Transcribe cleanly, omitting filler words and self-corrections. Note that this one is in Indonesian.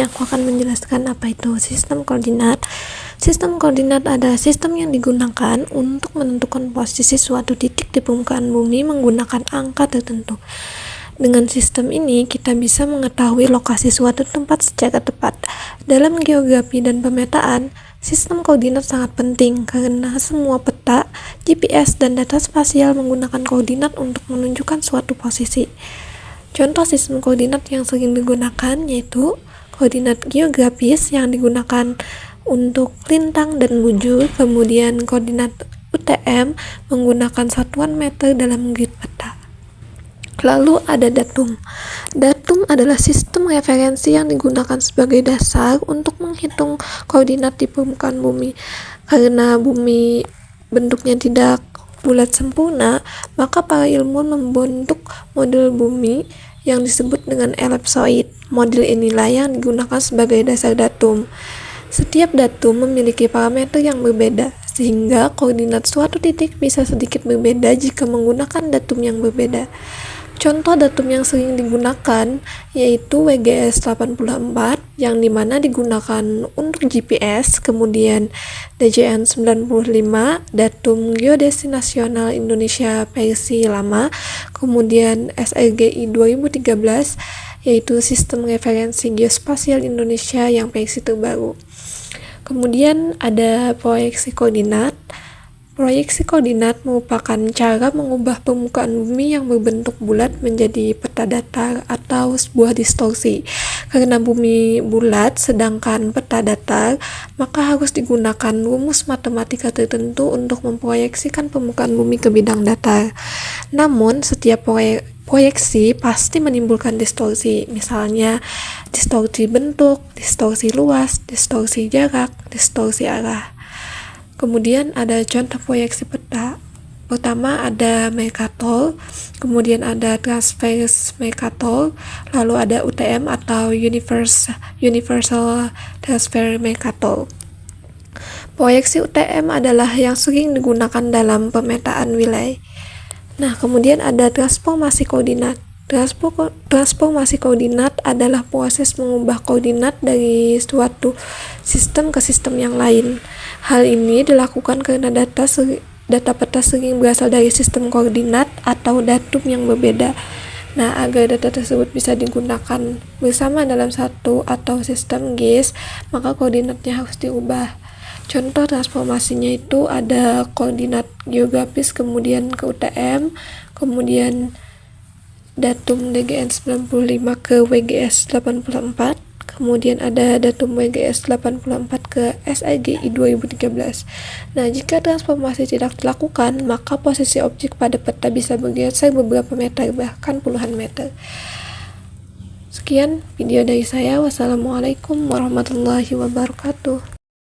ini aku akan menjelaskan apa itu sistem koordinat. Sistem koordinat adalah sistem yang digunakan untuk menentukan posisi suatu titik di permukaan bumi menggunakan angka tertentu. Dengan sistem ini, kita bisa mengetahui lokasi suatu tempat secara tepat. Dalam geografi dan pemetaan, sistem koordinat sangat penting karena semua peta, GPS, dan data spasial menggunakan koordinat untuk menunjukkan suatu posisi. Contoh sistem koordinat yang sering digunakan yaitu koordinat geografis yang digunakan untuk lintang dan bujur, kemudian koordinat UTM menggunakan satuan meter dalam grid peta. Lalu ada datum. Datum adalah sistem referensi yang digunakan sebagai dasar untuk menghitung koordinat di permukaan bumi. Karena bumi bentuknya tidak bulat sempurna, maka para ilmuwan membentuk model bumi yang disebut dengan elipsoid. Model inilah yang digunakan sebagai dasar datum. Setiap datum memiliki parameter yang berbeda, sehingga koordinat suatu titik bisa sedikit berbeda jika menggunakan datum yang berbeda. Contoh datum yang sering digunakan yaitu WGS 84 yang dimana digunakan untuk GPS, kemudian DJN 95 datum geodesi nasional Indonesia versi lama, kemudian SRGI 2013 yaitu sistem referensi geospasial Indonesia yang versi terbaru. Kemudian ada proyeksi koordinat. Proyeksi koordinat merupakan cara mengubah permukaan bumi yang berbentuk bulat menjadi peta datar atau sebuah distorsi. Karena bumi bulat sedangkan peta datar, maka harus digunakan rumus matematika tertentu untuk memproyeksikan permukaan bumi ke bidang datar. Namun, setiap proyeksi pasti menimbulkan distorsi, misalnya distorsi bentuk, distorsi luas, distorsi jarak, distorsi arah. Kemudian ada contoh proyeksi peta. Pertama ada Mercator, kemudian ada transverse Mercator, lalu ada UTM atau Universal Transfer Mercator. Proyeksi UTM adalah yang sering digunakan dalam pemetaan wilayah. Nah, kemudian ada transformasi koordinat. Transformasi koordinat adalah proses mengubah koordinat dari suatu sistem ke sistem yang lain. Hal ini dilakukan karena data peta sering berasal dari sistem koordinat atau datum yang berbeda. Nah, agar data tersebut bisa digunakan bersama dalam satu atau sistem GIS, maka koordinatnya harus diubah. Contoh transformasinya itu ada koordinat geografis kemudian ke UTM, kemudian datum DGN 95 ke WGS 84, kemudian ada datum WGS 84 ke SRGI 2013. Nah, jika transformasi tidak dilakukan, maka posisi objek pada peta bisa bergeser beberapa meter, bahkan puluhan meter. Sekian video dari saya. Wassalamualaikum warahmatullahi wabarakatuh.